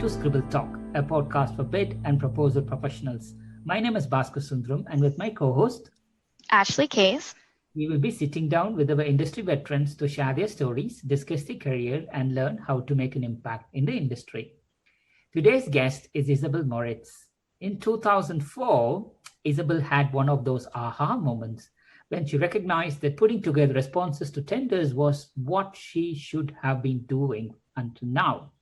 to Scribble Talk, a podcast for bid and proposal professionals. My name is Bhaskar Sundaram, and with my co-host, Ashley Case. we will be sitting down with our industry veterans to share their stories, discuss their career, and learn how to make an impact in the industry. Today's guest is Isabel Moritz. In 2004, Isabel had one of those aha moments when she recognized that putting together responses to tenders was what she should have been doing until now,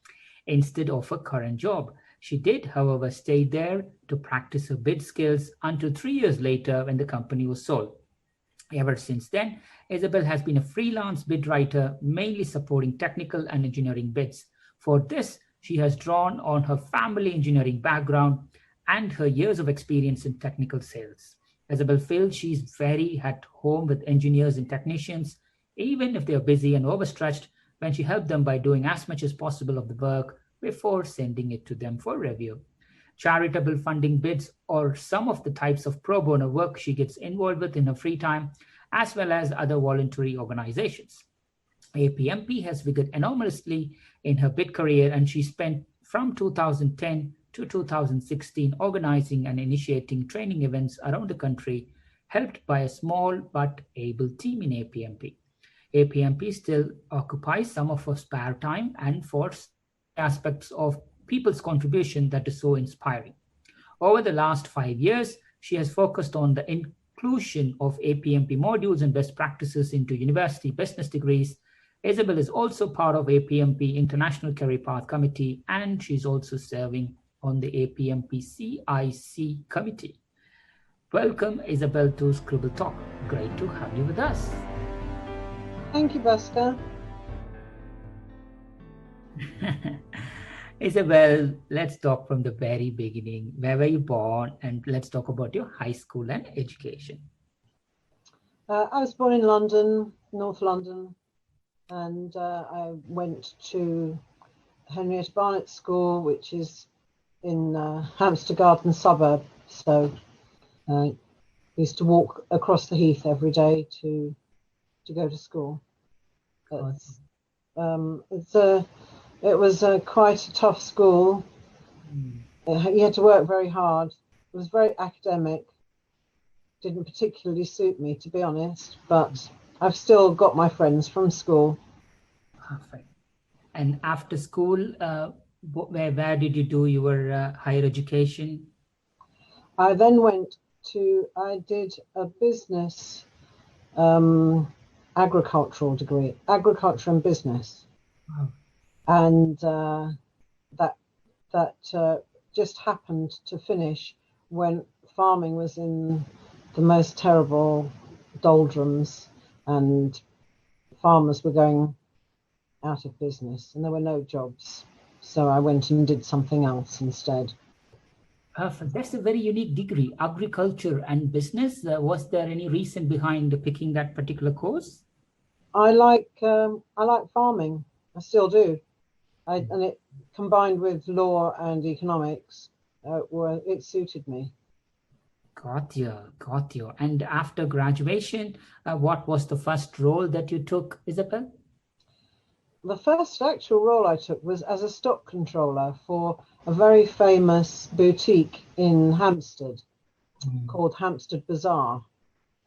instead of her current job. She did, however, stay there to practice her bid skills until 3 years later when the company was sold. Ever since then, Isabel has been a freelance bid writer, mainly supporting technical and engineering bids. For this, she has drawn on her family engineering background and her years of experience in technical sales. Isabel feels she's very at home with engineers and technicians, even if they are busy and overstretched, when she helped them by doing as much as possible of the work before sending it to them for review. Charitable funding bids or some of the types of pro bono work she gets involved with in her free time, as well as other voluntary organizations. APMP has figured enormously in her bid career, and she spent from 2010 to 2016 organizing and initiating training events around the country, helped by a small but able team in APMP. APMP still occupies some of her spare time and for aspects of people's contribution that is so inspiring. Over the last 5 years, she has focused on the inclusion of APMP modules and best practices into university business degrees. Isabel is also part of APMP International Career Path Committee, and she's also serving on the APMP CIC Committee. Welcome, Isabel, to Scribble Talk. Great to have you with us. Thank you, Bhaskar. Isabel, let's talk from the very beginning. Where were you born? And let's talk about your high school and education. I was born in London, North London, and I went to Henrietta Barnett School, which is in Hampstead Garden suburb. So I used to walk across the heath every day to go to school. It was quite a tough school. You had to work very hard. It was very academic. Didn't particularly suit me, to be honest, but I've still got my friends from school. Perfect. And after school, where did you do your higher education? I then I did a business agricultural degree, agriculture and business. Wow. And that just happened to finish when farming was in the most terrible doldrums and farmers were going out of business and there were no jobs. So I went and did something else instead. Perfect. That's a very unique degree, agriculture and business. Was there any reason behind picking that particular course? I like farming. I still do. And it combined with law and economics, it suited me. Got you. And after graduation, what was the first role that you took, Isabel? The first actual role I took was as a stock controller for a very famous boutique in Hampstead called Hampstead Bazaar.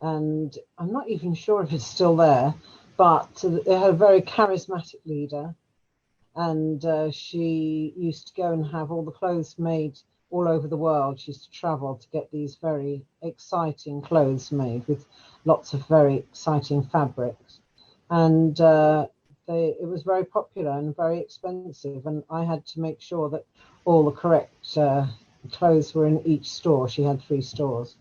And I'm not even sure if it's still there, but it had a very charismatic leader. And she used to go and have all the clothes made all over the world. She used to travel to get these very exciting clothes made with lots of very exciting fabrics. And it was very popular and very expensive. And I had to make sure that all the correct clothes were in each store. She had 3 stores.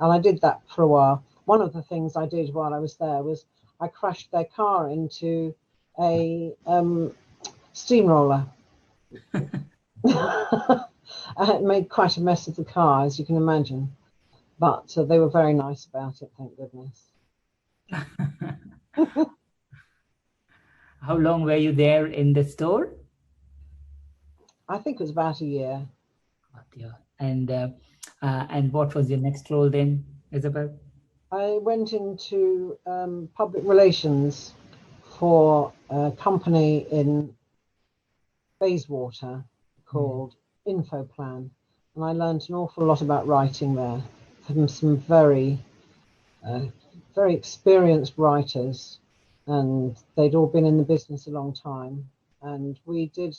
And I did that for a while. One of the things I did while I was there was I crashed their car into a steamroller. I made quite a mess of the car, as you can imagine, but they were very nice about it, thank goodness. How long were you there in the store? I think it was about a year. And what was your next role then, Isabel? I went into public relations for a company in Bayswater called Info Plan, and I learned an awful lot about writing there from some very experienced writers, and they'd all been in the business a long time. And we did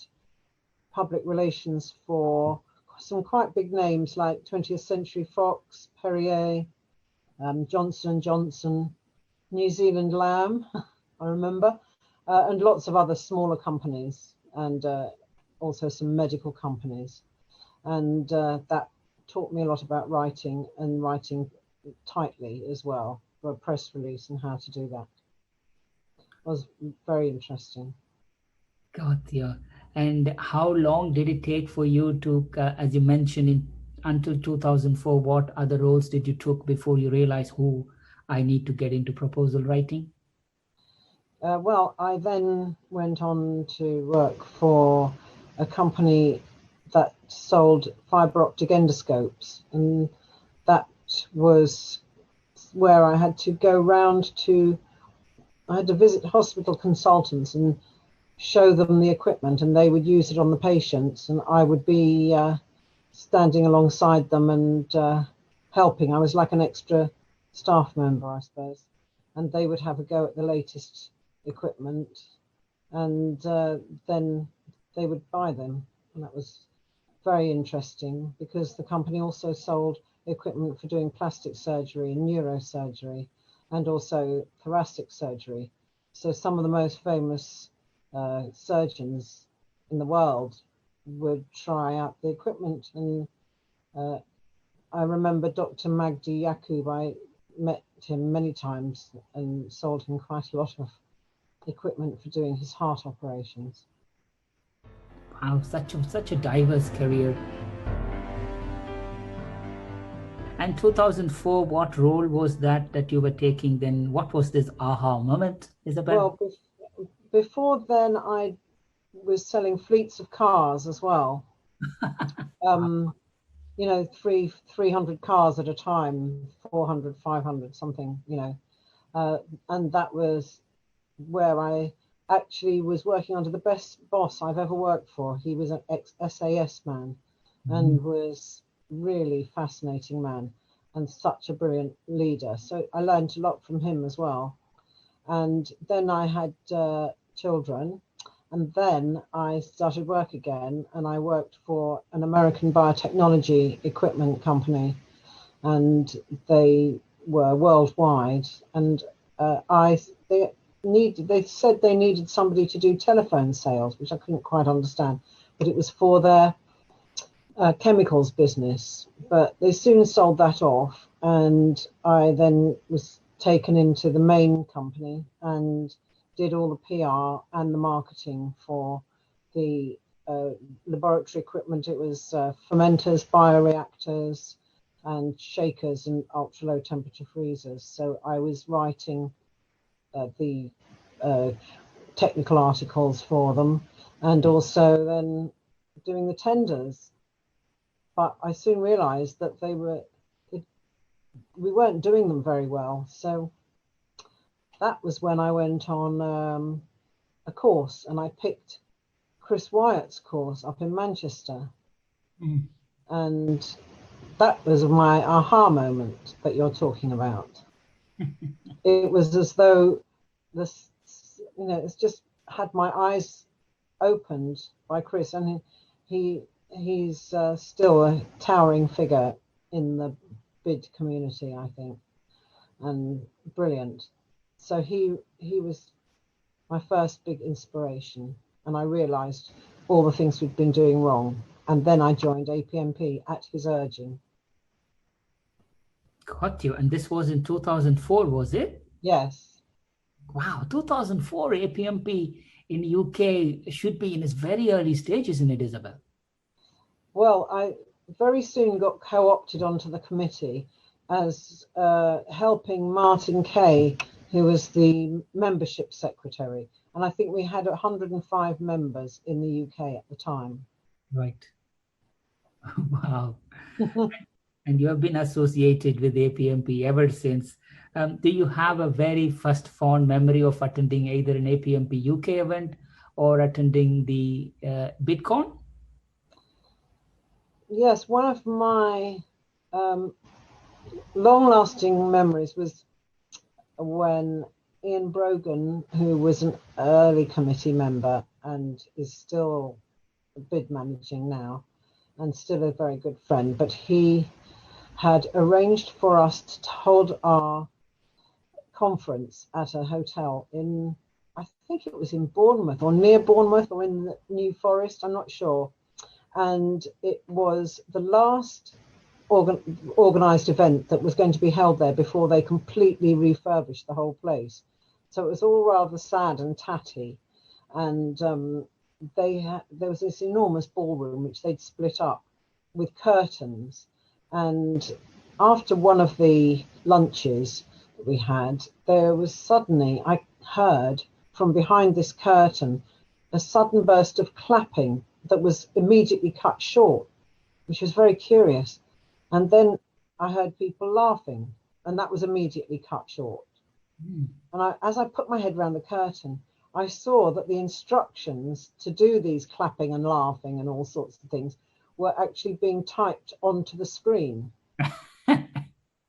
public relations for some quite big names like 20th Century Fox, Perrier, Johnson & Johnson, New Zealand Lamb, I remember, and lots of other smaller companies, and also some medical companies. And that taught me a lot about writing, and writing tightly as well, for a press release and how to do that. It was very interesting. Got you. And how long did it take for you to, as you mentioned, until 2004, what other roles did you took before you realized, I need to get into proposal writing? Well, I then went on to work for a company that sold fiber optic endoscopes, and that was where I had to go round I had to visit hospital consultants and show them the equipment, and they would use it on the patients, and I would be standing alongside them and helping. I was like an extra staff member, I suppose, and they would have a go at the latest equipment, and then they would buy them, and that was very interesting because the company also sold equipment for doing plastic surgery and neurosurgery and also thoracic surgery. So some of the most famous surgeons in the world would try out the equipment, and I remember Dr. Magdi Yaqub. I met him many times and sold him quite a lot of equipment for doing his heart operations. Wow, such a diverse career. And 2004, what role was that you were taking then? What was this aha moment, Isabel? Well, before then, I was selling fleets of cars as well. 300 cars at a time, 400, 500, something, and that was where I actually was working under the best boss I've ever worked for. He was an ex-SAS man and was really fascinating man and such a brilliant leader. So I learned a lot from him as well. And then I had children, and then I started work again, and I worked for an American biotechnology equipment company, and they were worldwide, and they said they needed somebody to do telephone sales, which I couldn't quite understand, but it was for their chemicals business. But they soon sold that off, and I then was taken into the main company and did all the PR and the marketing for the laboratory equipment. It was fermenters, bioreactors, and shakers and ultra low temperature freezers. So I was writing the technical articles for them, and also then doing the tenders. But I soon realized that we weren't doing them very well. So that was when I went on a course, and I picked Chris Wyatt's course up in Manchester. And that was my aha moment that you're talking about. It was as though this, it's just had my eyes opened by Chris, and he's still a towering figure in the bid community, I think, and brilliant. So he was my first big inspiration, and I realized all the things we'd been doing wrong. And then I joined APMP at his urging. Got you. And this was in 2004, was it? Yes. Wow, 2004 APMP in the UK should be in its very early stages, isn't it, Isabel? Well, I very soon got co-opted onto the committee as helping Martin Kay, who was the membership secretary. And I think we had 105 members in the UK at the time. Right. Wow. And you have been associated with APMP ever since. Do you have a very first fond memory of attending either an APMP UK event or attending the BidCon? Yes, one of my long-lasting memories was when Ian Brogan, who was an early committee member and is still bid managing now and still a very good friend, but he had arranged for us to hold our conference at a hotel in, I think it was in Bournemouth or near Bournemouth or in the New Forest, I'm not sure. And it was the last organized event that was going to be held there before they completely refurbished the whole place. So it was all rather sad and tatty. And there was this enormous ballroom which they'd split up with curtains. And after one of the lunches that we had, there was suddenly, I heard from behind this curtain a sudden burst of clapping that was immediately cut short, which was very curious. And then I heard people laughing, and that was immediately cut short. And as I put my head around the curtain, I saw that the instructions to do these clapping and laughing and all sorts of things were actually being typed onto the screen.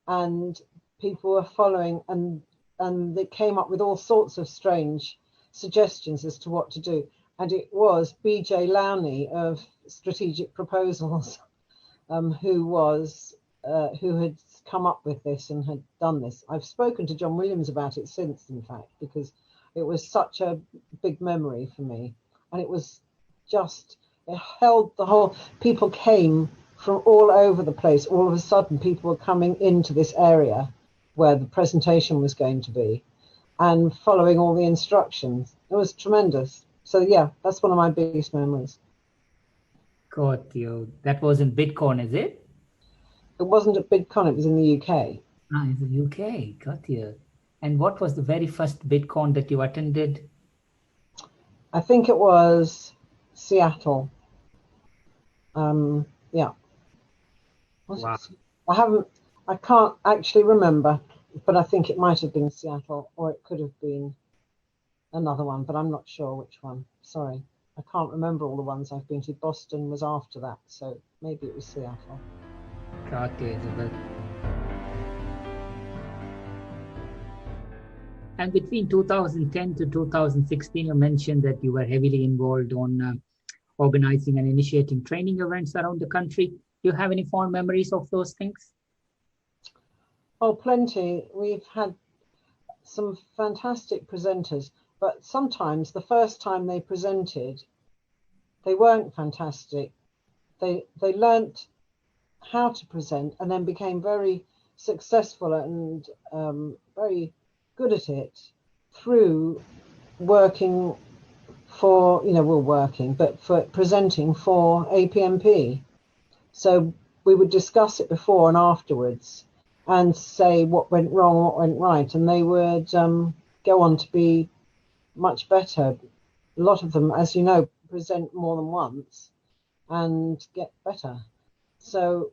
And people were following, and they came up with all sorts of strange suggestions as to what to do. And it was BJ Lowney of Strategic Proposals who had come up with this and had done this. I've spoken to John Williams about it since, in fact, because it was such a big memory for me. And it was just, it held the whole, people came from all over the place. All of a sudden, people were coming into this area where the presentation was going to be and following all the instructions. It was tremendous. So yeah, that's one of my biggest memories. Got you. That was in Bitcoin, is it? It wasn't at BidCon, it was in the UK. Ah, in the UK. Got you. And what was the very first Bitcoin that you attended? I think it was Seattle. Yeah. Wow. I can't actually remember, but I think it might have been Seattle, or it could have been another one, but I'm not sure which one. Sorry. I can't remember all the ones I've been to. Boston was after that, so maybe it was Seattle. Got you, Isabel. And between 2010 to 2016, you mentioned that you were heavily involved on organizing and initiating training events around the country. Do you have any fond memories of those things? Oh, plenty. We've had some fantastic presenters, but sometimes the first time they presented, they weren't fantastic. They learnt how to present and then became very successful and very good at it through working for, but for presenting for APMP. So we would discuss it before and afterwards and say what went wrong, what went right, and they would go on to be much better. A lot of them, as you know, present more than once and get better. So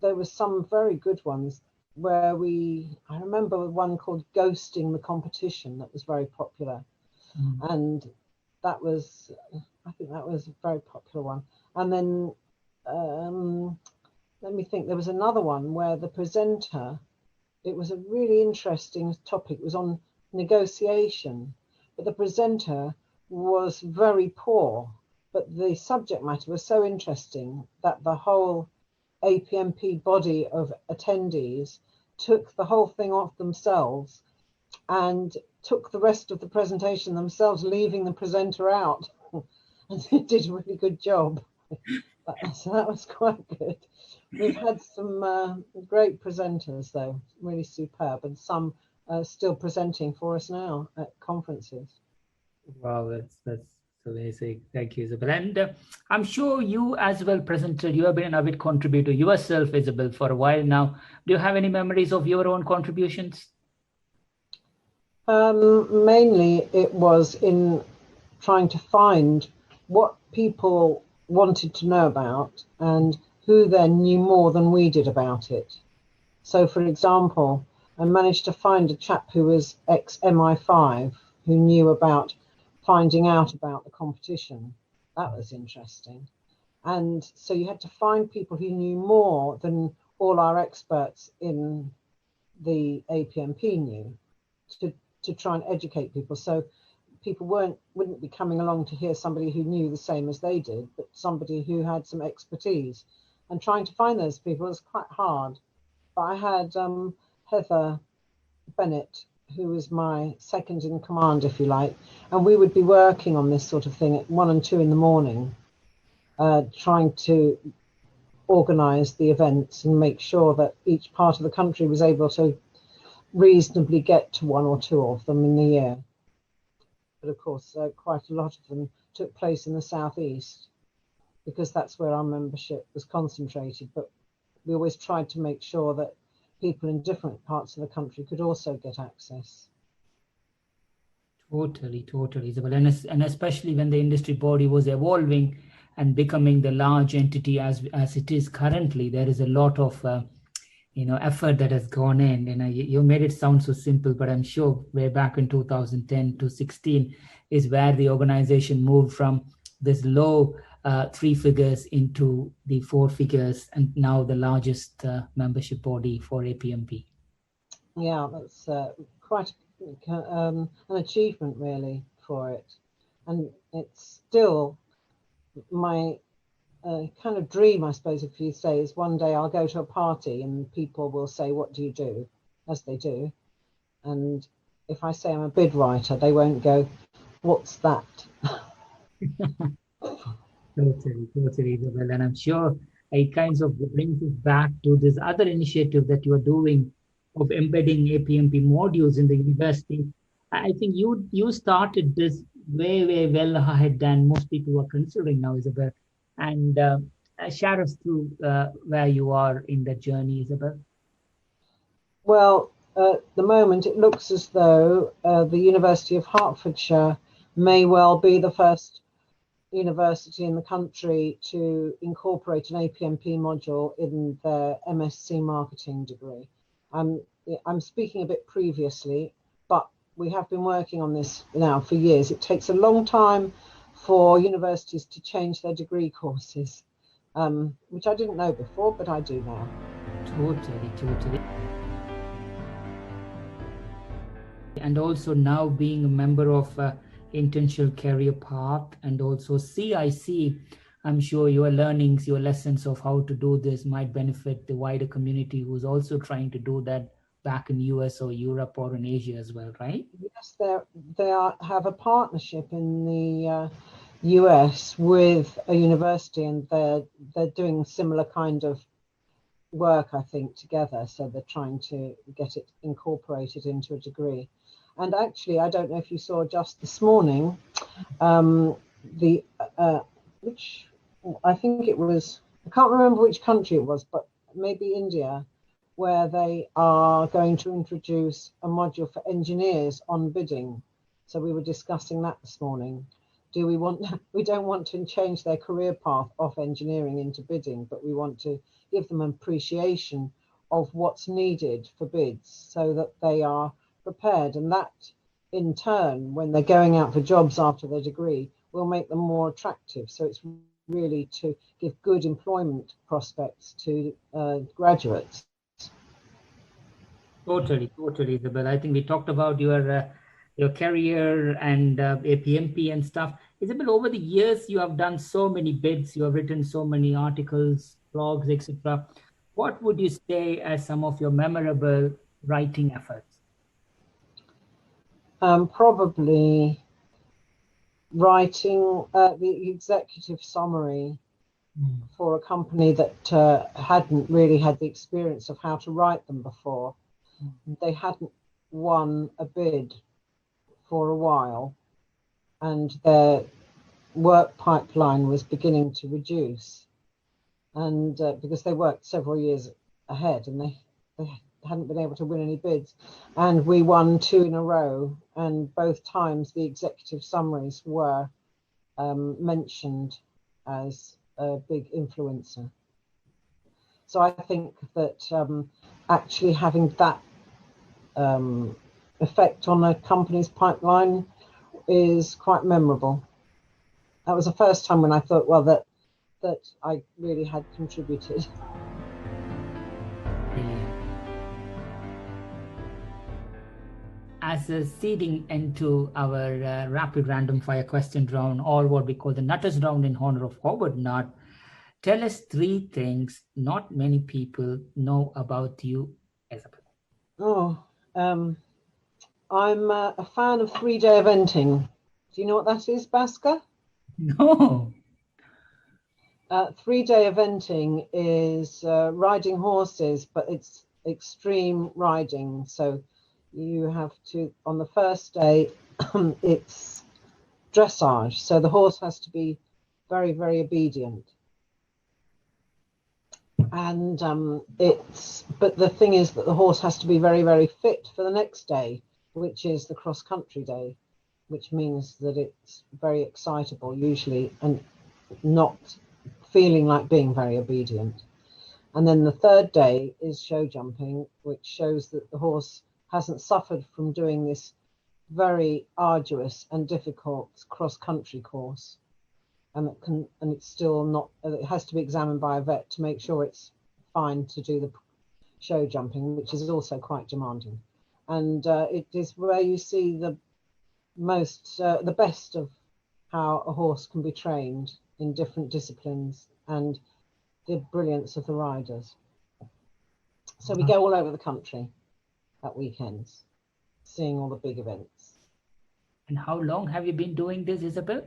there were some very good ones where I remember one called Ghosting the Competition that was very popular. And I think that was a very popular one. And then let me think, there was another one where the presenter, it was a really interesting topic, it was on negotiation, but the presenter was very poor, but the subject matter was so interesting that the whole APMP body of attendees took the whole thing off themselves and took the rest of the presentation themselves, leaving the presenter out. And they did a really good job. So that was quite good. We've had some great presenters, though, really superb, and some still presenting for us now at conferences. Wow, that's amazing. Thank you, Isabel. And I'm sure you as well presented, you have been an avid contributor yourself, Isabel, for a while now. Do you have any memories of your own contributions? Mainly it was in trying to find what people wanted to know about and who then knew more than we did about it. So, for example, I managed to find a chap who was ex-MI5 who knew about finding out about the competition. That was interesting. And so you had to find people who knew more than all our experts in the APMP knew to try and educate people. So people wouldn't be coming along to hear somebody who knew the same as they did, but somebody who had some expertise. And trying to find those people was quite hard. But I had Heather Bennett, who was my second in command, if you like, and we would be working on this sort of thing at 1 and 2 in the morning, trying to organise the events and make sure that each part of the country was able to reasonably get to 1 or 2 of them in the year. But of course, quite a lot of them took place in the southeast because that's where our membership was concentrated. But we always tried to make sure that people in different parts of the country could also get access. Totally, Isabel. And especially when the industry body was evolving and becoming the large entity as it is currently, there is a lot of effort that has gone in. And you made it sound so simple, but I'm sure way back in 2010 to 16 is where the organization moved from this low 3 figures into the 4 figures, and now the largest membership body for APMP. Yeah, that's quite an achievement really for it, and it's still my kind of dream, I suppose, if you say, is one day I'll go to a party and people will say, "What do you do?" as they do, and if I say I'm a bid writer, they won't go, "What's that?" Totally, Isabel. And I'm sure it kind of brings us back to this other initiative that you are doing of embedding APMP modules in the university. I think you started this way well ahead than most people are considering now, Isabel. And share us through where you are in that journey, Isabel. Well, at the moment, it looks as though the University of Hertfordshire may well be the first university in the country to incorporate an APMP module in their MSc marketing degree. I'm speaking a bit previously, but we have been working on this now for years. It takes a long time for universities to change their degree courses, which I didn't know before, but I do now. Totally. And also now being a member of Intentional Career Path and also CIC, I'm sure your learnings, your lessons of how to do this might benefit the wider community who's also trying to do that back in US or Europe or in Asia as well, right? Yes, they have a partnership in the US with a university, and they're doing similar kind of work, I think, together. So they're trying to get it incorporated into a degree. And actually, I don't know if you saw just this morning, which I think it was, I can't remember which country it was, but maybe India, where they are going to introduce a module for engineers on bidding. So we were discussing that this morning. We don't want to change their career path off engineering into bidding, but we want to give them an appreciation of what's needed for bids so that they are prepared. And that, in turn, when they're going out for jobs after their degree, will make them more attractive. So it's really to give good employment prospects to graduates. Totally, Isabel. I think we talked about your career and APMP and stuff. Isabel, over the years, you have done so many bids, you have written so many articles, blogs, etc. What would you say as some of your memorable writing efforts? Probably writing the executive summary for a company that hadn't really had the experience of how to write them before. They hadn't won a bid for a while, and their work pipeline was beginning to reduce, and because they worked several years ahead and they hadn't been able to win any bids, and we won 2 in a row, and both times the executive summaries were mentioned as a big influencer. So I think that actually having that effect on a company's pipeline is quite memorable. That was the first time when I thought, well, that that I really had contributed. Brilliant. As a seeding into our rapid random fire question round, or what we call the Nutters round in honor of Howard Nutt, tell us 3 things not many people know about you, Isabel. Oh, I'm a fan of 3-day eventing. Do you know what that is, Basker? No. 3-day eventing is riding horses, but it's extreme riding. So you have to, on the first day, it's dressage. So the horse has to be very, very obedient. And but the thing is that the horse has to be very, very fit for the next day, which is the cross-country day, which means that it's very excitable usually and not feeling like being very obedient. And then the third day is show jumping, which shows that the horse hasn't suffered from doing this very arduous and difficult cross-country course. And it's still not, it has to be examined by a vet to make sure it's fine to do the show jumping, which is also quite demanding. And it is where you see the best of how a horse can be trained in different disciplines and the brilliance of the riders. So we go all over the country at weekends, seeing all the big events. And how long have you been doing this, Isabel?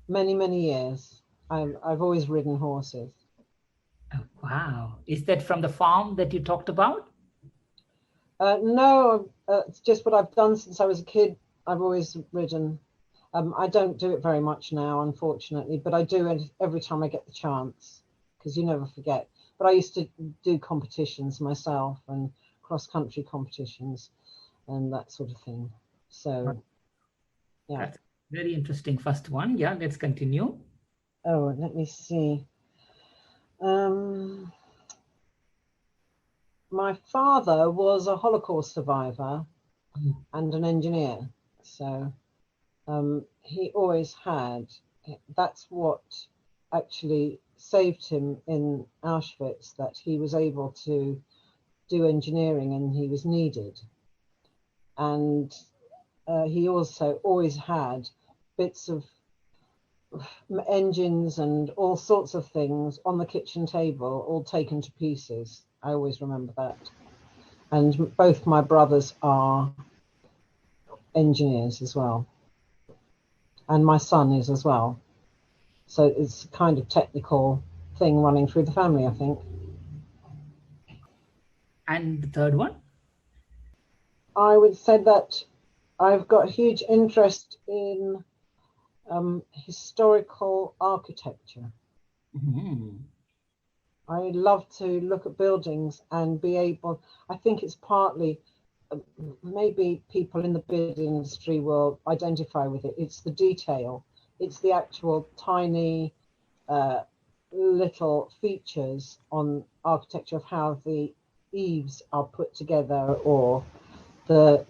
Many, many years. I've always ridden horses. Oh, wow. Is that from the farm that you talked about? No, it's just what I've done since I was a kid. I've always ridden. I don't do it very much now, unfortunately, but I do it every time I get the chance, because you never forget. But I used to do competitions myself and cross-country competitions and that sort of thing. So, yeah. That's very interesting first one. Yeah, let's continue. Oh, let me see. My father was a Holocaust survivor and an engineer. So he always had, that's what actually saved him in Auschwitz, that he was able to do engineering and he was needed. And he also always had bits of engines and all sorts of things on the kitchen table, all taken to pieces. I always remember that. And both my brothers are engineers as well. And my son is as well. So it's a kind of technical thing running through the family, I think. And the third one? I would say that I've got huge interest in historical architecture. Mm-hmm. I love to look at buildings and be able, I think it's partly, maybe people in the building industry will identify with it. It's the detail. It's the actual tiny little features on architecture of how the eaves are put together or the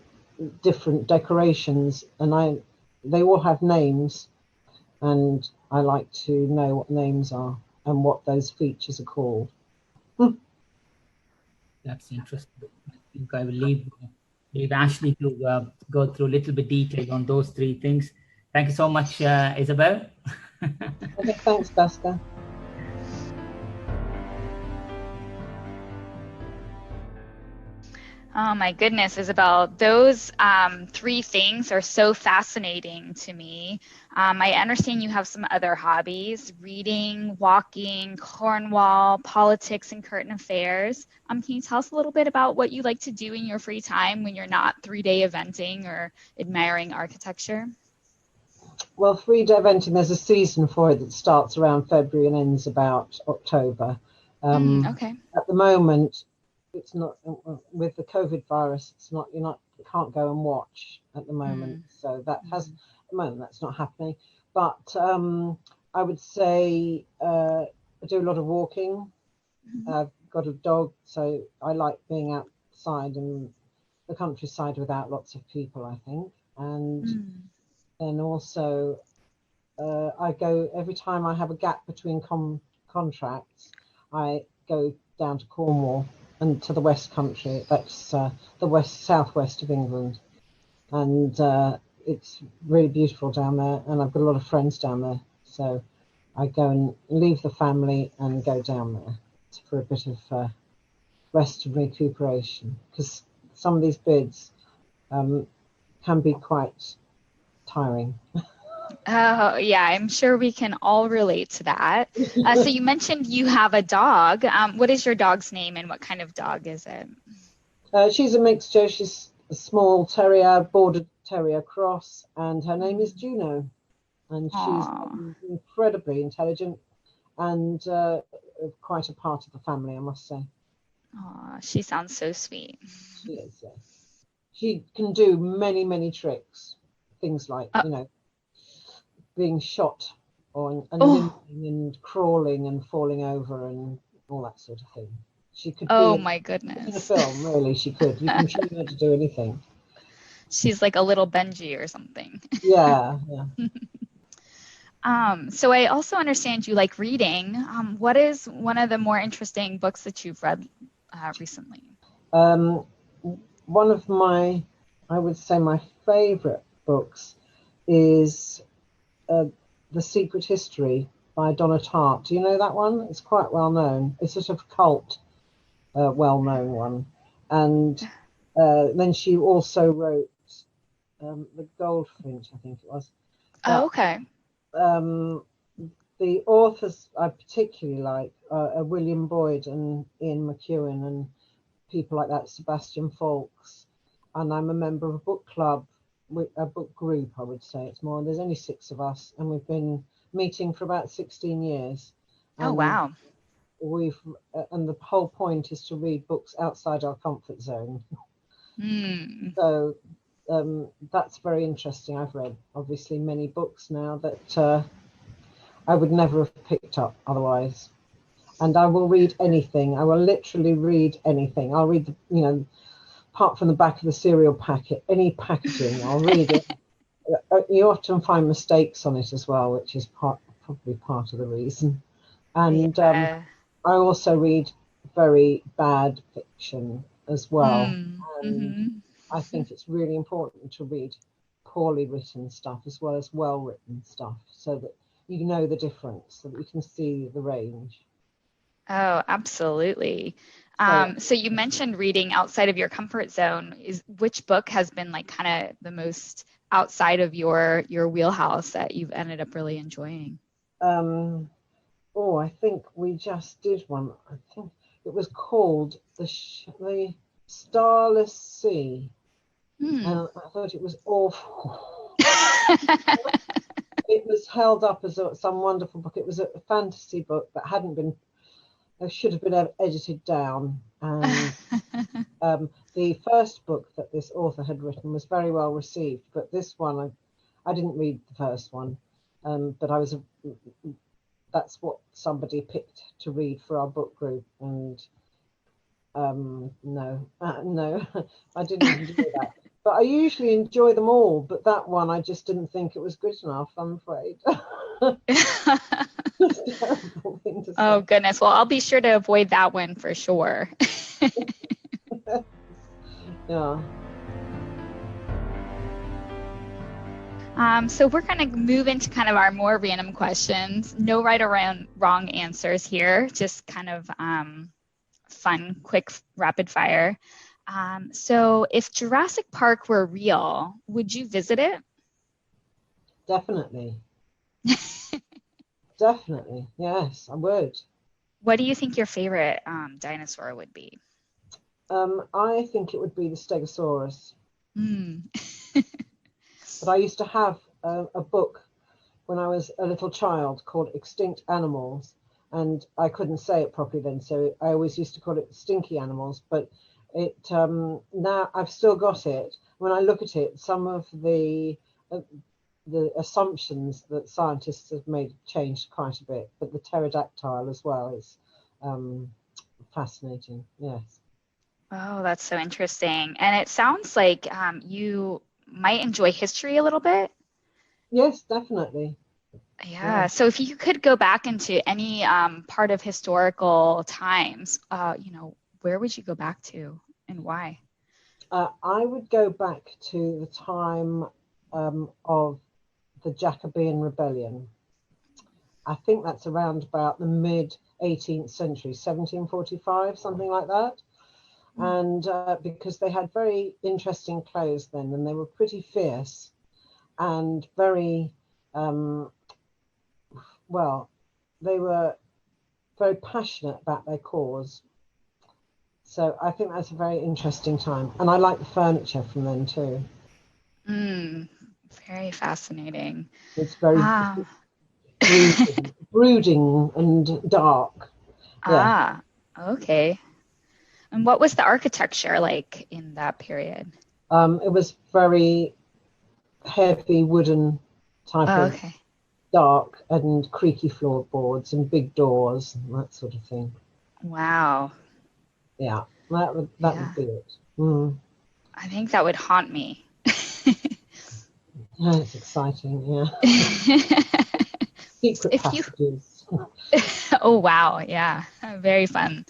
different decorations. And they all have names, and I like to know what names are and what those features are called. That's interesting. I think I will leave Ashley to go through a little bit detail on those 3 things. Thank you so much, Isabel. Okay, thanks, Basker. Oh my goodness, Isabel, those 3 things are so fascinating to me. I understand you have some other hobbies: reading, walking, Cornwall, politics, and current affairs. Can you tell us a little bit about what you like to do in your free time when you're not 3-day eventing or admiring architecture? Well, 3-day eventing, there's a season for it that starts around February and ends about October. Okay. At the moment, it's not, with the COVID virus, it's not, you can't go and watch at the moment. So that has, at the moment, that's not happening. But I would say I do a lot of walking. I've got a dog, so I like being outside in the countryside without lots of people, I think. And then also I go every time I have a gap between contracts. I go down to Cornwall and to the West Country. That's the southwest of England, and it's really beautiful down there. And I've got a lot of friends down there, so I go and leave the family and go down there for a bit of rest and recuperation, because some of these bids can be quite tiring. Oh, yeah, I'm sure we can all relate to that. So you mentioned you have a dog. What is your dog's name and what kind of dog is it? She's a mixture. She's a small terrier, border terrier cross, and her name is Juno. And she's incredibly intelligent and quite a part of the family, I must say. Aw, she sounds so sweet. She is, yes. She can do many, many tricks. Things like, being shot or limping and crawling and falling over and all that sort of thing. She could be my in goodness. a film, really, she could. You can train her to do anything. She's like a little Benji or something. Yeah. So I also understand you like reading. What is one of the more interesting books that you've read recently? One of I would say my favorite books is The Secret History by Donna Tartt. Do you know that one? It's quite well known. It's a sort of cult, well-known one. And then she also wrote The Goldfinch, I think it was. Oh, okay. The authors I particularly like are William Boyd and Ian McEwan and people like that, Sebastian Faulks. And I'm a member of a book club, a book group, I would say. It's more, there's only 6 of us, and we've been meeting for about 16 years. Oh, wow. And the whole point is to read books outside our comfort zone. So that's very interesting. I've read obviously many books now that I would never have picked up otherwise. And I will read anything. I will literally read anything. I'll read, apart from the back of the cereal packet, any packaging, I'll read it. You often find mistakes on it as well, which is probably part of the reason. And I also read very bad fiction as well. And I think it's really important to read poorly written stuff as well as well-written stuff, so that you know the difference, so that you can see the range. Oh, absolutely. So you mentioned reading outside of your comfort zone. Which book has been like kind of the most outside of your wheelhouse that you've ended up really enjoying? I think we just did one. I think it was called The Starless Sea. And I thought it was awful. It was held up as some wonderful book. It was a fantasy book that should have been edited down. And the first book that this author had written was very well received, but this one, I didn't read the first one, but that's what somebody picked to read for our book group, and no, I didn't even do that. But I usually enjoy them all, but that one I just didn't think it was good enough, I'm afraid. Terrible thing to say. Oh, goodness. Well, I'll be sure to avoid that one for sure. Yeah. So we're going to move into kind of our more random questions. No right or wrong answers here, just kind of fun, quick, rapid fire. So if Jurassic Park were real, would you visit it? Definitely. Definitely, yes, I would. What do you think your favorite dinosaur would be? I think it would be the Stegosaurus. But I used to have a book when I was a little child called Extinct Animals, and I couldn't say it properly then, so I always used to call it Stinky Animals. But it now I've still got it. When I look at it, some of the assumptions that scientists have made changed quite a bit, but the pterodactyl as well is fascinating. Yes. Oh, that's so interesting. And it sounds like you might enjoy history a little bit. Yes, definitely. Yeah. So if you could go back into any part of historical times, where would you go back to and why? I would go back to the time of the Jacobean Rebellion. I think that's around about the mid 18th century, 1745, something like that. And because they had very interesting clothes then, and they were pretty fierce and very, they were very passionate about their cause. So I think that's a very interesting time. And I like the furniture from then too. Very fascinating. It's very brooding and dark. Yeah. Okay. And what was the architecture like in that period? It was very heavy wooden type of dark and creaky floorboards and big doors and that sort of thing. Wow. Yeah, that would be it. I think that would haunt me. Yeah, it's exciting. Yeah. Secret passages. Oh wow! Yeah, very fun.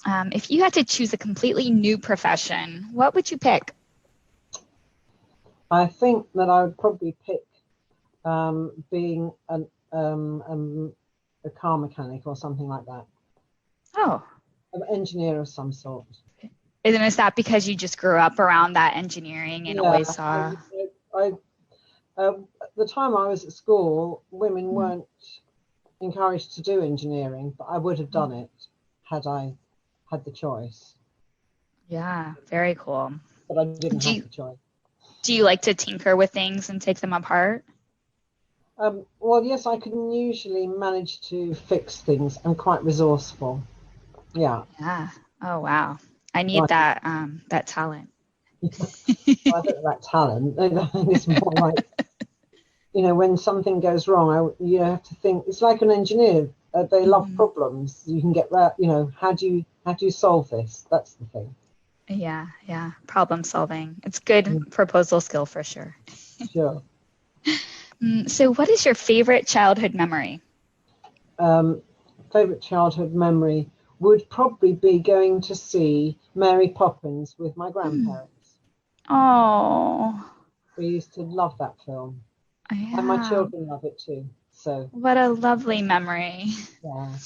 If you had to choose a completely new profession, what would you pick? I think that I would probably pick being a car mechanic or something like that. Oh. An engineer of some sort. And is that because you just grew up around that engineering and always saw? The time I was at school, women weren't encouraged to do engineering, but I would have done it had I had the choice. Yeah, very cool. But I didn't have the choice. Do you like to tinker with things and take them apart? Well, yes, I can usually manage to fix things. I'm quite resourceful. Yeah. Yeah. Oh, wow. I need that talent. Well, I don't know about talent. I think it's more like, when something goes wrong, you have to think. It's like an engineer. They love problems. You can get that. How do you solve this? That's the thing. Yeah. Problem solving. It's good proposal skill for sure. Sure. So what is your favorite childhood memory? Favorite childhood memory would probably be going to see Mary Poppins with my grandparents. Oh. We used to love that film. Yeah. And my children love it too. So. What a lovely memory. Yeah.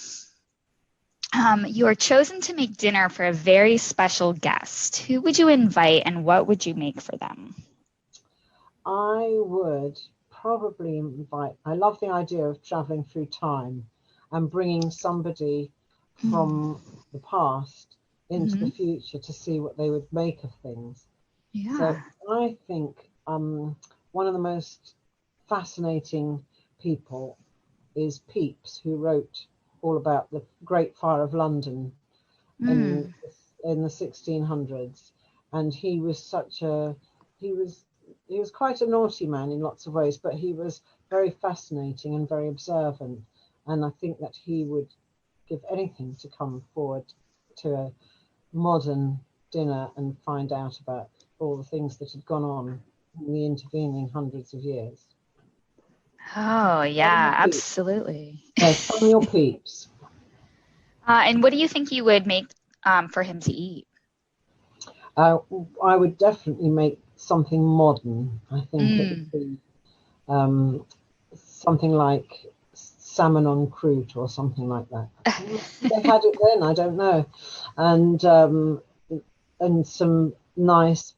You are chosen to make dinner for a very special guest. Who would you invite and what would you make for them? I would probably invite, I love the idea of traveling through time and bringing somebody from the past into the future to see what they would make of things. Yeah. So I think one of the most fascinating people is Pepys, who wrote all about the Great Fire of London in the 1600s, and he was he was quite a naughty man in lots of ways, but he was very fascinating and very observant, and I think that he would give anything to come forward to a modern dinner and find out about all the things that had gone on in the intervening hundreds of years. Oh, yeah, absolutely. Samuel Pepys. And what do you think you would make for him to eat? I would definitely make something modern. I think it would be something like salmon on croûte or something like that. They had it then, I don't know. And some nice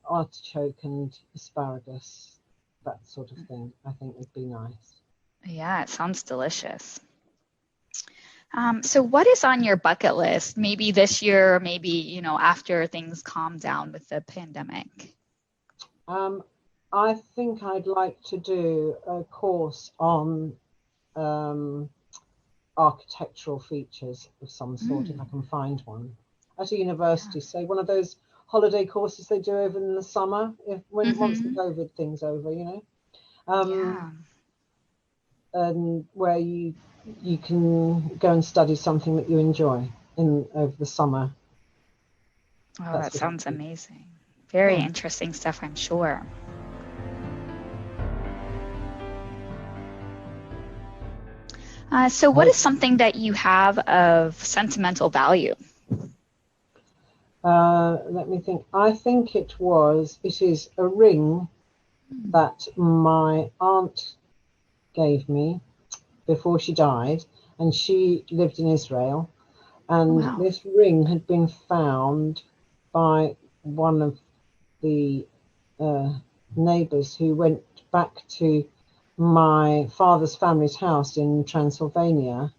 artichoke and asparagus, that sort of thing, I think would be nice. Yeah, it sounds delicious. So what is on your bucket list? Maybe this year, maybe, after things calm down with the pandemic. I think I'd like to do a course on architectural features of some sort, if I can find one, at a university. Say one of those holiday courses they do over in the summer, once the COVID thing's over, and where you can go and study something that you enjoy over the summer. Oh, that sounds amazing. Very interesting stuff, I'm sure. So what is something that you have of sentimental value? Let me think. I think it is a ring that my aunt gave me before she died, and she lived in Israel. And Wow. this ring had been found by one of the neighbours who went back to my father's family's house in Transylvania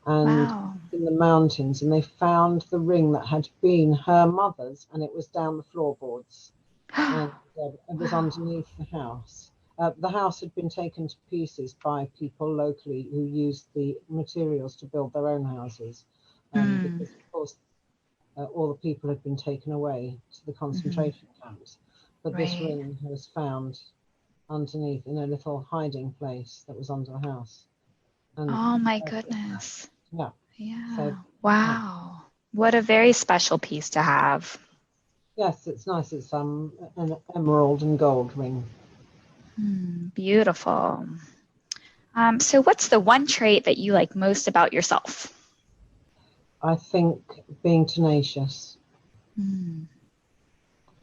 and Wow. in the mountains, and they found the ring that had been her mother's, and it was down the floorboards, and it was Wow. underneath the house. The house had been taken to pieces by people locally who used the materials to build their own houses, because of course all the people had been taken away to the concentration camps. But this Right. ring was found underneath in a little hiding place that was under the house. And Oh my goodness. yeah, Yeah. so Wow. What a very special piece to have. yes, it's nice. It's an emerald and gold ring. Beautiful. So what's the one trait that you like most about yourself? I think being tenacious and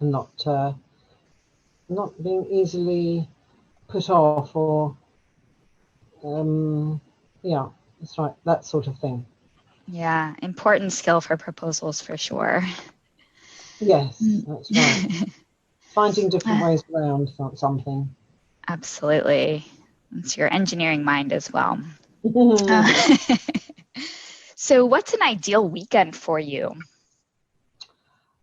not being easily put off, or yeah, that's right, that sort of thing. Yeah, important skill for proposals for sure. Yes, that's right. Finding different ways around something. Absolutely. It's your engineering mind as well. So what's an ideal weekend for you?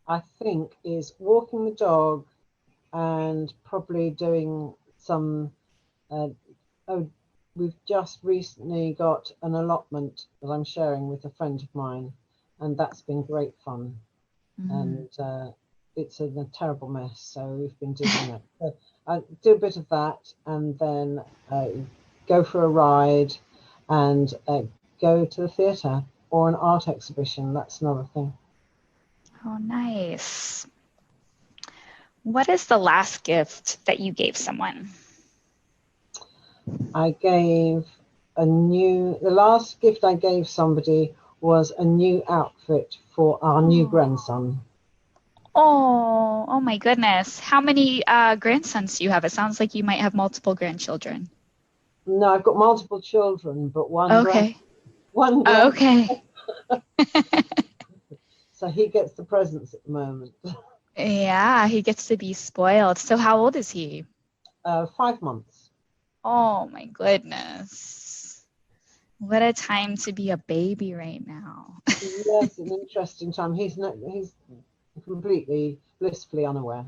I think is walking the dog and probably doing some we've just recently got an allotment that I'm sharing with a friend of mine, and that's been great fun. And it's in a terrible mess, so we've been digging it. So I do a bit of that, and then go for a ride, and go to the theatre or an art exhibition. That's another thing. Oh, nice. What is the last gift that you gave someone? The last gift I gave somebody was a new outfit for our new grandson. Oh my goodness. How many grandsons do you have? It sounds like you might have multiple grandchildren. No, I've got multiple children, but one Okay. one Oh, grand. okay. So he gets the presents at the moment. Yeah, he gets to be spoiled. So how old is he? 5 months. Oh my goodness. What a time to be a baby right now. Yes, an interesting time. He's completely blissfully unaware.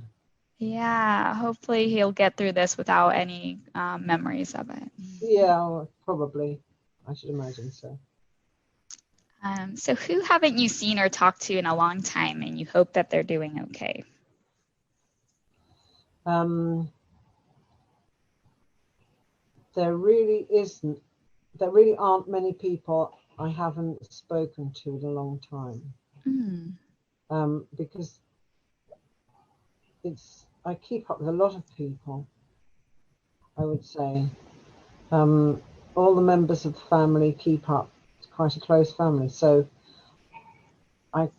Yeah, hopefully he'll get through this without any memories of it. Yeah, probably. I should imagine so. So who haven't you seen or talked to in a long time and you hope that they're doing okay? There really aren't many people I haven't spoken to in a long time. Because I keep up with a lot of people, I would say. All the members of the family keep up. It's quite a close family, so I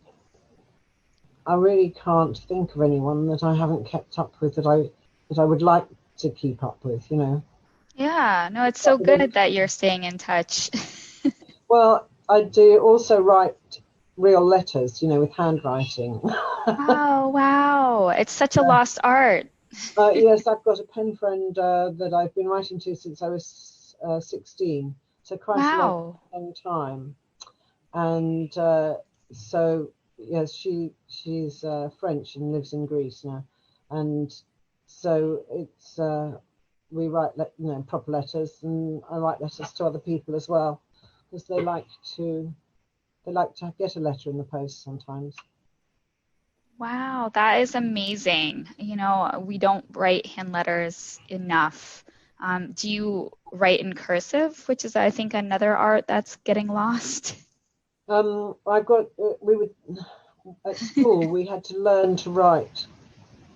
really can't think of anyone that I haven't kept up with that I would like to keep up with, you know. Yeah, no, it's so good that you're staying in touch. Well, I do also write real letters, you know, with handwriting. Oh, wow. It's such a lost art. Yes, I've got a pen friend that I've been writing to since I was 16, so quite a long time. And so, yes, she's French and lives in Greece now, and so it's we write proper letters, and I write letters to other people as well, because they like to get a letter in the post sometimes. Wow, that is amazing. You know, we don't write hand letters enough. Do you write in cursive, which is, I think, another art that's getting lost? I've got at school we had to learn to write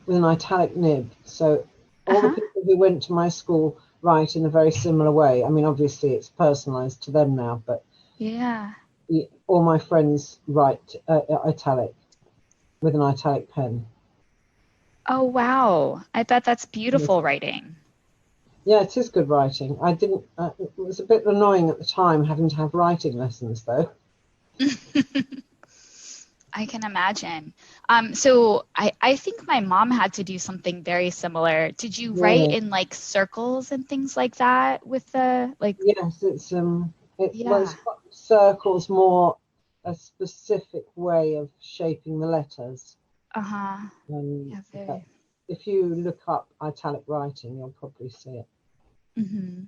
with an italic nib. So all the people who went to my school write in a very similar way. I mean, obviously it's personalized to them now, but Yeah. all my friends write italic with an italic pen. Oh, wow. I bet that's beautiful writing. Yeah, it is good writing. I didn't. It was a bit annoying at the time having to have writing lessons, though. I can imagine. So I think my mom had to do something very similar. Did you write Really? in like circles and things like that with the like? Yes, it's well, Yeah. it's got circles, more a specific way of shaping the letters. Uh-huh. Um, Yeah, but very. if you look up italic writing, you'll probably see it. Hmm.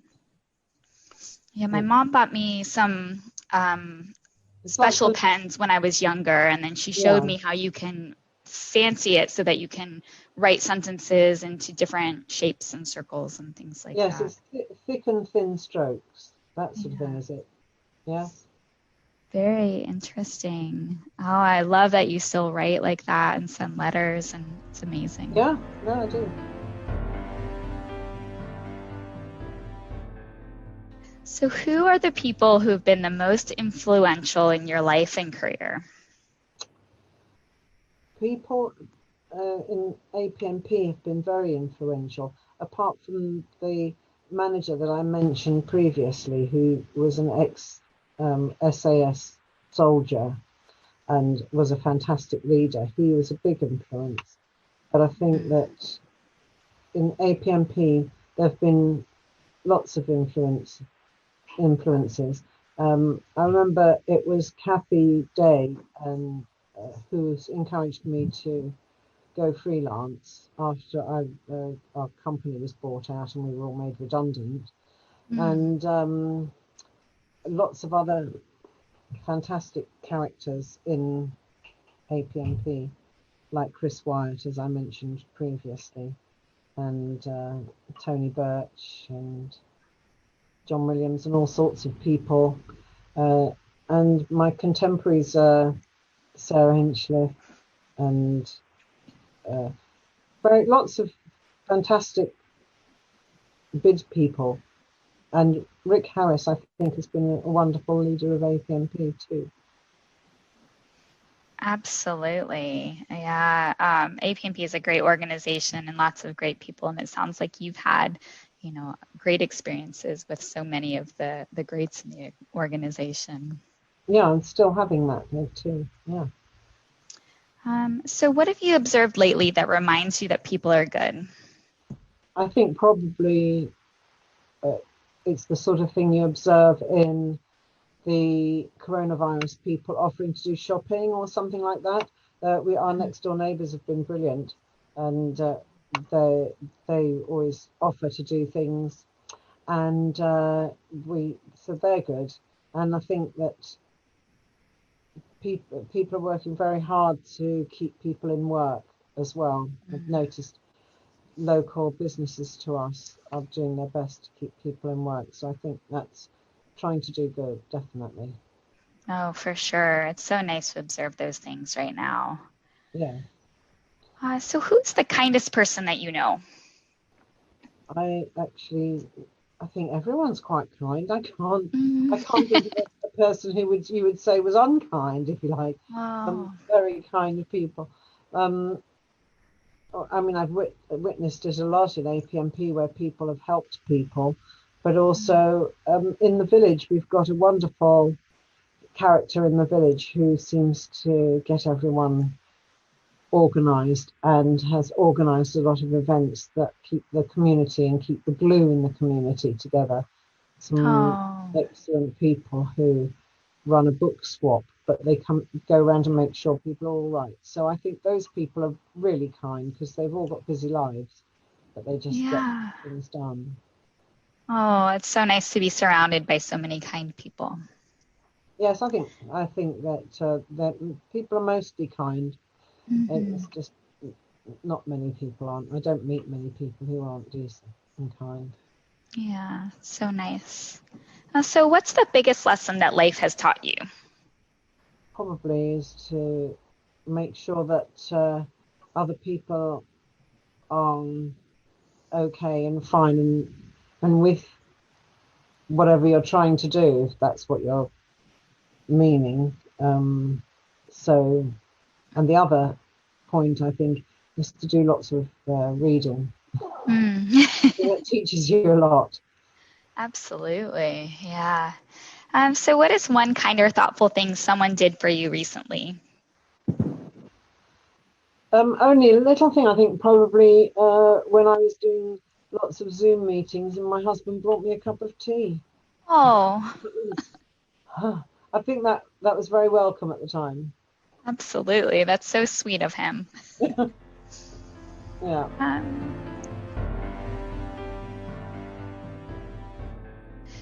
Yeah, my It- mom bought me some It's like special pens when I was younger, and then she showed yeah, me how you can fancy it so that you can write sentences into different shapes and circles and things like yes, that. it's thick and thin strokes. That sort of thing, Yeah. is it? Yes. Very interesting. Oh, I love that you still write like that and send letters, and it's amazing. Yeah, no, I do. So, who are the people who've been the most influential in your life and career? People in APMP have been very influential, apart from the manager that I mentioned previously, who was an ex SAS soldier and was a fantastic leader. He was a big influence. But I think that in APMP, there have been lots of influences. I remember it was Kathy Day and who's encouraged me to go freelance after our company was bought out and we were all made redundant, Mm. and lots of other fantastic characters in APMP, like Chris Wyatt, as I mentioned previously, and Tony Birch and John Williams and all sorts of people. And my contemporaries are Sarah Hinchliffe and lots of fantastic bid people. And Rick Harris, I think, has been a wonderful leader of APMP too. Absolutely. Yeah. APMP is a great organization and lots of great people. And it sounds like you've had, great experiences with so many of the greats in the organization. Yeah, I'm still having that too. Yeah. So what have you observed lately that reminds you that people are good? I think probably it's the sort of thing you observe in the coronavirus, people offering to do shopping or something like that. Our next door neighbours have been brilliant, and they always offer to do things, and so they're good. And I think that people are working very hard to keep people in work as well. I've noticed local businesses to us are doing their best to keep people in work. So I think that's trying to do good, definitely. Oh, for sure. It's so nice to observe those things right now. Yeah. So who's the kindest person that you know? I think everyone's quite kind. I Mm. can't think of a person who you would say was unkind, if you like. Oh. Very kind people. I mean, I've witnessed it a lot in APMP where people have helped people, but also in the village, we've got a wonderful character in the village who seems to get everyone organised and has organised a lot of events that keep the community and keep the glue in the community together. Some Oh. excellent people who run a book swap, but they go around and make sure people are all right. So I think those people are really kind because they've all got busy lives, but they just get Yeah. things done. Oh, it's so nice to be surrounded by so many kind people. Yes, I think that people are mostly kind. Mm-hmm. It's just not many people aren't. I don't meet many people who aren't decent and kind. Yeah, so nice. So what's the biggest lesson that life has taught you? Probably is to make sure that other people are okay and fine, and and with whatever you're trying to do, if that's what you're meaning. So, and the other point, I think, is to do lots of reading. It teaches you a lot. Absolutely, yeah. So what is one kind or thoughtful thing someone did for you recently? Only a little thing, I think, probably when I was doing lots of Zoom meetings and my husband brought me a cup of tea. Oh, I think that was very welcome at the time. absolutely. That's so sweet of him. Yeah.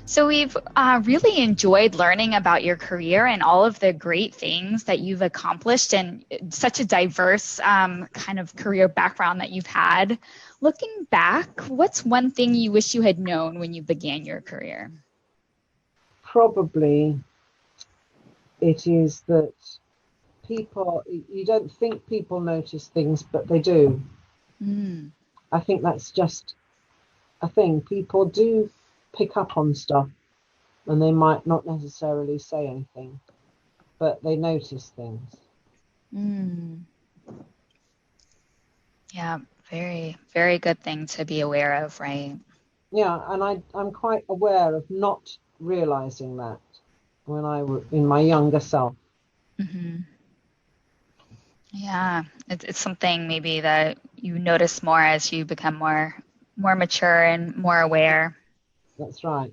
So we've really enjoyed learning about your career and all of the great things that you've accomplished and such a diverse kind of career background that you've had. Looking back, what's one thing you wish you had known when you began your career? Probably it is that people, you don't think people notice things, but they do. I think that's just a thing. People do pick up on stuff and they might not necessarily say anything, but they notice things. Yeah, very, very good thing to be aware of, right? Yeah, and I'm quite aware of not realizing that when I was in my younger self. Yeah, it's something maybe that you notice more as you become more mature and more aware. That's right.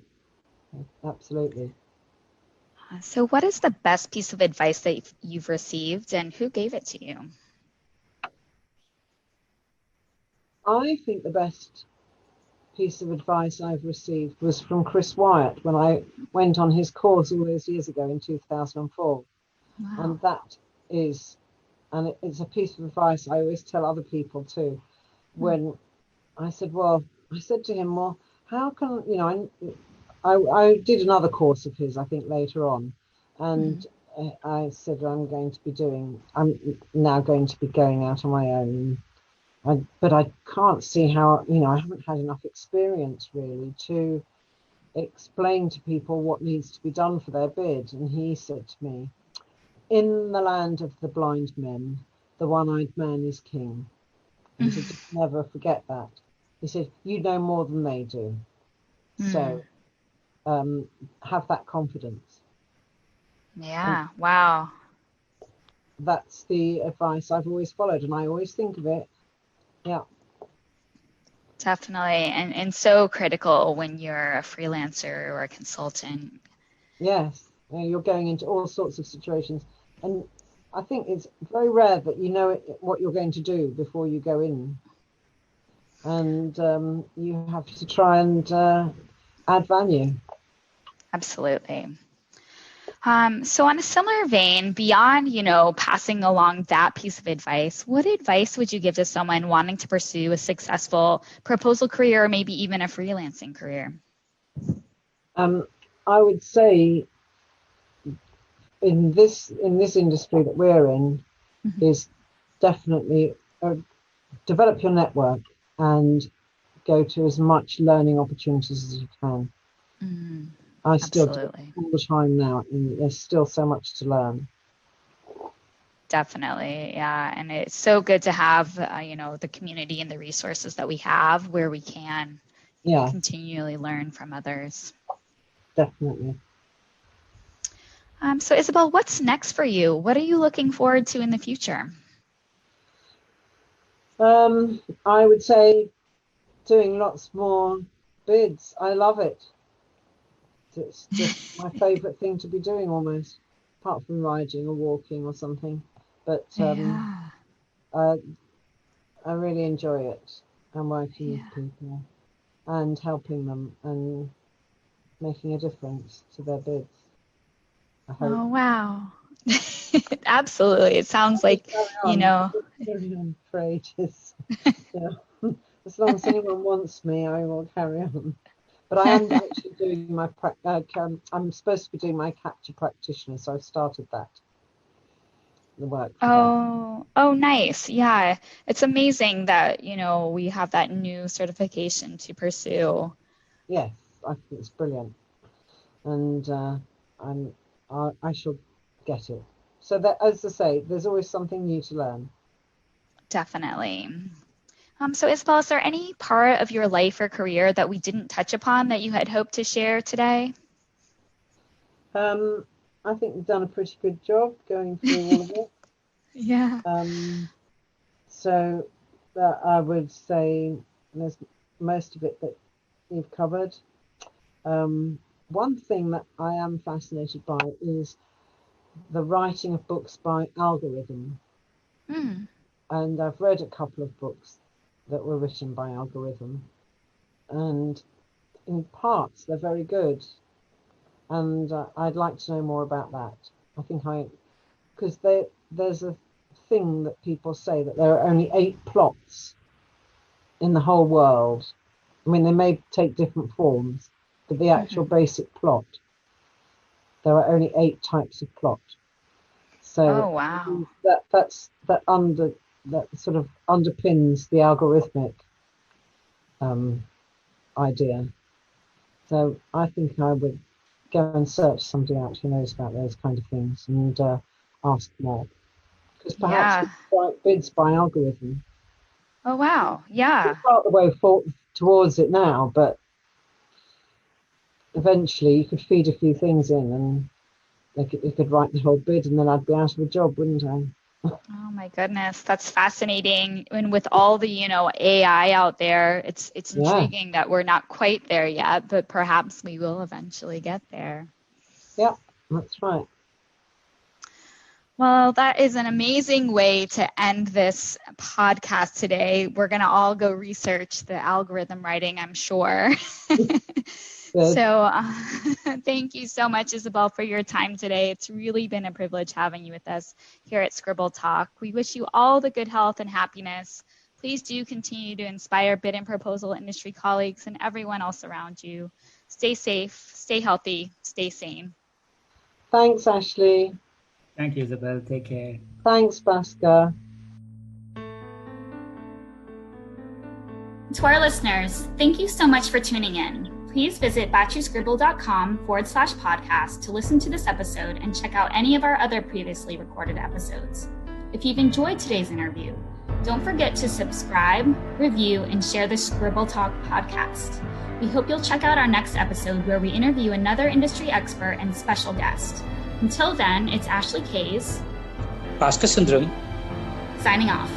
Absolutely. So what is the best piece of advice that you've received and who gave it to you? I think the best piece of advice I've received was from Chris Wyatt when I went on his course all those years ago in 2004. Wow. And that is, and it's a piece of advice I always tell other people too. When I said to him, well, how can, you know, I did another course of his, I think later on. And I said, I'm now going to be going out on my own. But I can't see how, you know, I haven't had enough experience really to explain to people what needs to be done for their bid. And he said to me, in the land of the blind men, the one-eyed man is king. He said, never forget that. He said, you know more than they do. So have that confidence. Yeah, wow. That's the advice I've always followed, and I always think of it. Yeah. Definitely. And so critical when you're a freelancer or a consultant. Yes. You're going into all sorts of situations. And I think it's very rare that you know what you're going to do before you go in. And you have to try and add value. Absolutely. So on a similar vein, beyond, you know, passing along that piece of advice, what advice would you give to someone wanting to pursue a successful proposal career or maybe even a freelancing career? I would say in this industry that we're in is definitely develop your network and go to as much learning opportunities as you can. I still do it all the time now, and there's still so much to learn. Definitely, yeah, and it's so good to have you know, the community and the resources that we have where we can continually learn from others. Definitely. So Isabel, what's next for you? What are you looking forward to in the future? I would say doing lots more bids. I love it. It's just my favorite thing to be doing almost, apart from riding or walking or something. But I really enjoy it. And working with people and helping them and making a difference to their bids. I hope. Oh, wow. Absolutely. It sounds like, you know. Carry on for ages. Yeah. As long as anyone wants me, I will carry on. But I am actually doing my, I'm supposed to be doing my capture practitioner, so I've started that. The work. Oh, nice. Yeah. It's amazing that, you know, we have that new certification to pursue. yes, I think it's brilliant, and I shall get it. So that, as I say, there's always something new to learn. Definitely. So Isabel, is there any part of your life or career that we didn't touch upon that you had hoped to share today? I think we've done a pretty good job going through all of it. Yeah. So that I would say there's most of it that you've covered. One thing that I am fascinated by is the writing of books by algorithm. And I've read a couple of books that were written by algorithm, and in parts they're very good, and I'd like to know more about that. I think because there's a thing that people say that there are only 8 plots in the whole world. I mean, they may take different forms, but the actual basic plot, there are only 8 types of plot. So oh, wow. that sort of underpins the algorithmic idea. So I think I would go and search somebody out who knows about those kind of things and ask more, because perhaps we write bids by algorithm. Oh, wow. Yeah. We're part of the way towards it now, but eventually you could feed a few things in and you could write the whole bid, and then I'd be out of a job, wouldn't I? Oh my goodness, that's fascinating. And with all the, AI out there, it's intriguing that we're not quite there yet, but perhaps we will eventually get there. Yeah, that's right. Well, that is an amazing way to end this podcast today. We're going to all go research the algorithm writing, I'm sure. So thank you so much, Isabel, for your time today. It's really been a privilege having you with us here at Scribble Talk. We wish you all the good health and happiness. Please do continue to inspire bid and proposal industry colleagues and everyone else around you. Stay safe, stay healthy, stay sane. Thanks, Ashley. Thank you, Isabel. Take care. Thanks, Bhaskar. To our listeners, thank you so much for tuning in. Please visit batchyscribble.com/podcast to listen to this episode and check out any of our other previously recorded episodes. If you've enjoyed today's interview, don't forget to subscribe, review, and share the Scribble Talk podcast. We hope you'll check out our next episode where we interview another industry expert and special guest. Until then, it's Ashley Kays, Bhaskar Sundram, signing off.